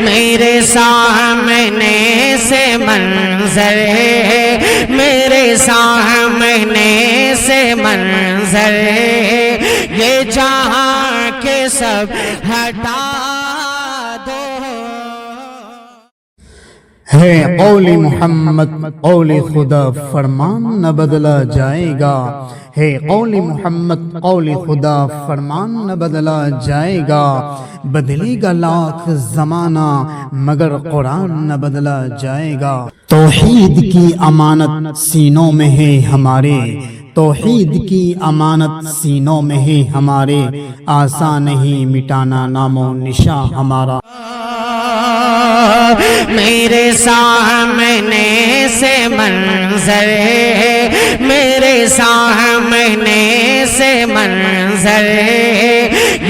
میرے سامنے سے منظر، میرے سامنے سے منظر، یہ جہاں کے سب ہٹا دو۔ ہے قول محمد قول خدا، فرمان نہ بدلا جائے گا۔ ہے قول محمد قول خدا، فرمان نہ بدلا جائے گا۔ بدلے گا لاکھ زمانہ مگر قرآن نہ بدلا جائے گا۔ توحید کی امانت سینوں میں ہے ہمارے، توحید کی امانت سینوں میں ہے ہمارے، آسان نہیں مٹانا نام و نشاں ہمارا۔ میرے سامنے سے منظر، میرے سامنے سے منظر،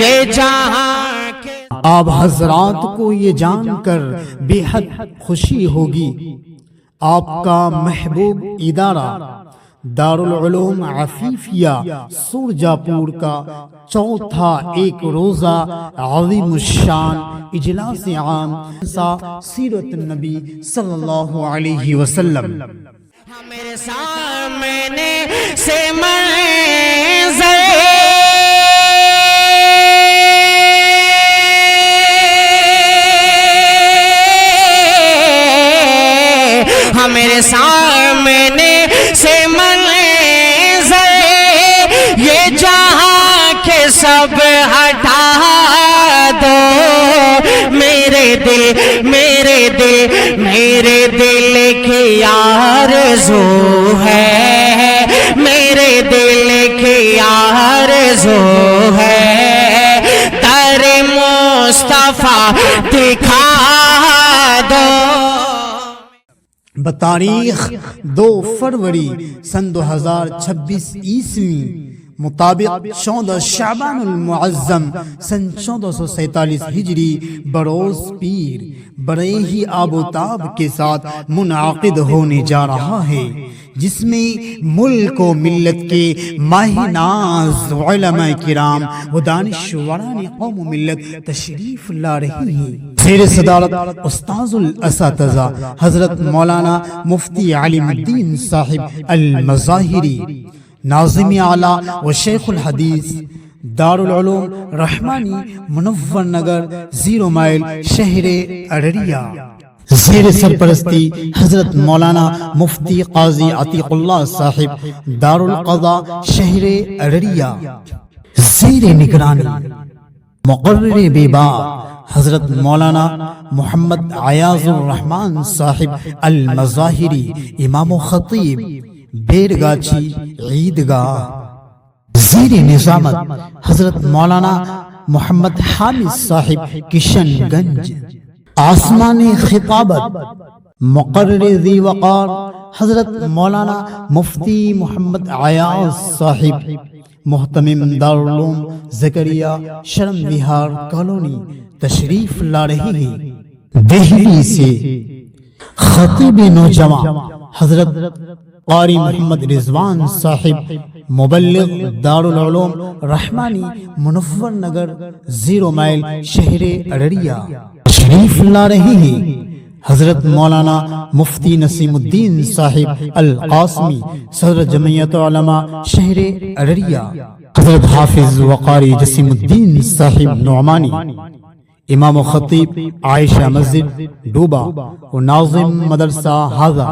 یہ جہاں کے۔ آپ حضرات کو یہ جان کر بے حد خوشی ہوگی، آپ کا محبوب ادارہ دارالعلوم عفیفیہ سورجا پور کا چوتھا ایک روزہ عظیم الشان اجلاس عام سیرت النبی صلی اللہ علیہ وسلم۔ میرے سامنے سے منظر، میرے سامنے سے منظر، یہ جہاں کے سب ہٹا دو۔ میرے دل میرے دل میرے دل کی آرزو ہے، میرے دل کی آرزو ہے، در مصطفیٰ دکھا دو۔ بتاریخ 2 فروری سن 2026 عیسوی مطابق 14 شعبان المعظم سن 1447 ہجری بروز پیر بڑے ہی آب و تاب کے ساتھ منعقد ہونے جا رہا ہے، جس میں ملک و ملت کے ماہ ناز علماء کرام و دانشوران قوم و ملت تشریف لا رہی ہیں۔ زیر صدارت استاذ الاساتذہ حضرت مولانا مفتی علیم الدین صاحب المظاہری، ناظم اعلیٰ و شیخ الحدیث دارالعلوم رحمانی منور نگر 0 مائل شہر ارریہ، زیر سرپرستی حضرت مولانا مفتی قاضی عتیق اللہ صاحب دارالقضاء شہر ارریہ، زیر نگرانی مقرر بیبا حضرت مولانا محمد عیاض الرحمن صاحب المظاہری، امام و خطیب بیرگاچی عیدگاہ، زیر نظامت حضرت مولانا محمد حامد صاحب کشن گنج، آسمان خطابت مقرر ذی وقار حضرت مولانا مفتی محمد عیاض صاحب، محتمم دارالعلوم زکریا شرم وہار کالونی تشریف لا رہی ہیں۔ دہلی سے خطیب نوجوان حضرت قاری محمد رضوان صاحب، مبلغ دارالعلوم رحمانی منور نگر 0 مائل شہر ارریہ، تشریف لا رہی ہیں۔ حضرت مولانا مفتی نسیم الدین صاحب القاسمی، صدر جمعیت علماء شہر ارریہ، حضرت حافظ وقاری جسیم الدین صاحب نعمانی، امام و خطیب عائشہ مسجد ڈوبا و ناظم مدرسہ حاضہ،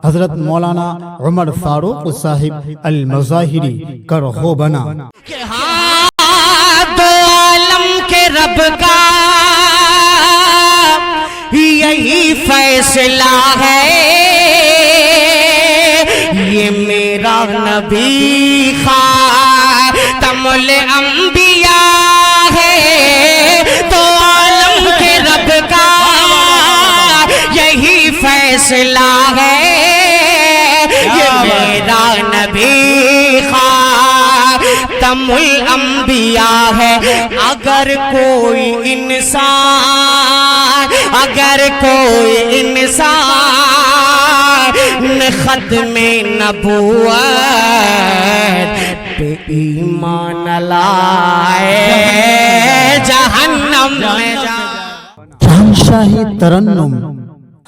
حضرت مولانا عمر فاروق صاحب المظاہری کرہو بنا۔ کہ ہاں دو عالم کے رب کا یہی فیصلہ ہے، یہ میرا نبی خاتم الانبیاء ہے، تو عالم کے رب کا یہی فیصلہ ہے، یہ میرا نبی خاتم الانبیاء ہے۔ اگر کوئی انسان ختم نبوت پہ ایمان لائے، جہنم میں جا۔ شہنشاہی ترنم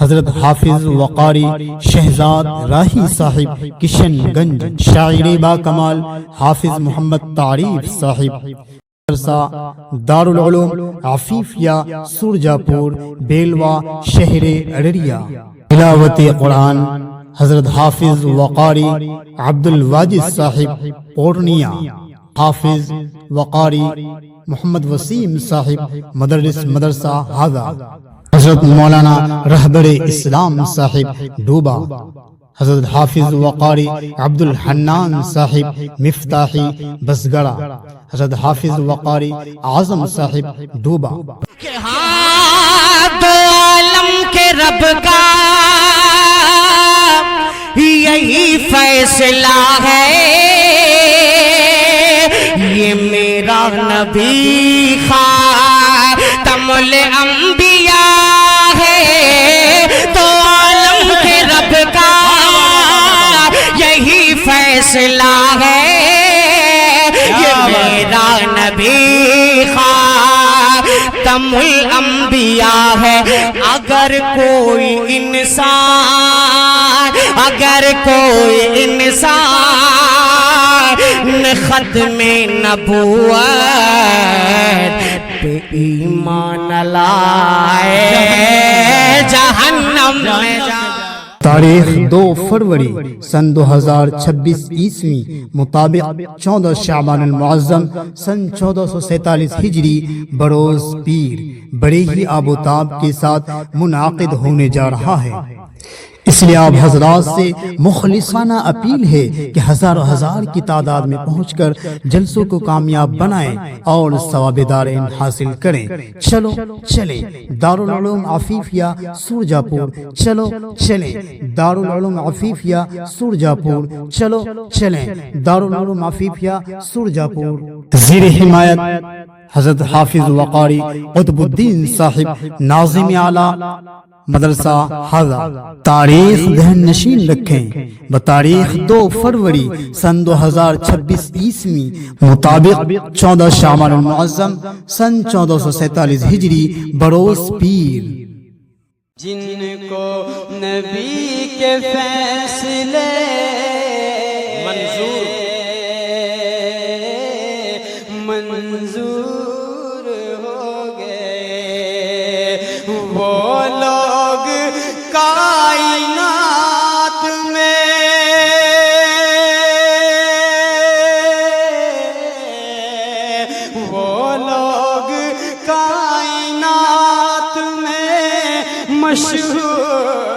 حضرت حافظ وقاری شہزاد راہی صاحب کشن گنج، شاعر با کمال حافظ محمد تعریف صاحب، مدرسہ دارالعلوم عفیفیہ سورجا پور بیلوا شہر ارریہ۔ تلاوت قرآن حضرت حافظ وقاری عبد الواجد صاحب پورنیہ، حافظ وقاری محمد وسیم صاحب مدرس مدرسہ ہاگا، حضرت مولانا رہبر اسلام صاحب ڈوبا، حضرت حافظ وقاری عبد الحنان صاحب مفتاحی بسگڑا، حضرت حافظ وقاری اعظم صاحب ڈوبا۔ کہ ہاں دو عالم کے رب کا یہی فیصلہ ہے، یہ میرا نبی خاتم الانبیاء ہے، تو عالم کے رب کا یہی فیصلہ ہے، یہ میرا نبی خاتم الانبیاء ہے۔ اگر کوئی انسان ختم نبوت پہ ایمان لائے جہنم میں جائے۔ تاریخ 2 فروری سن 2026 عیسوی مطابق 14 شعبان المعظم سن 1447 ہجری بروز پیر بڑے ہی آب و تاب کے ساتھ منعقد ہونے جا رہا ہے۔ اس لیے آپ حضرات سے مخلصانہ اپیل ہے کہ ہزاروں ہزار کی تعداد میں پہنچ کر جلسوں کو کامیاب بنائیں اور ثواب دارین حاصل کریں۔ چلو چلیں دارالعلوم عفیفیہ سورجا پور، چلو چلیں دارالعلوم عفیفیہ سورجا پور، چلو چلیں دارالعلوم عفیفیہ سورجا پور۔ زیر حمایت حضرت حافظ وقاری قطب الدین صاحب ناظم اعلیٰ مدرسہ ہاگا۔ تاریخ ذہن نشین رکھیں، بتاریخ 2 فروری سن 2026 عیسوی مطابق 14 شعبان المعظم سن 1447 ہجری بروز پیر۔ جن کو نبی کے فیصلے منظور ہو گئے، وہ لوگ کائنات میں مشہور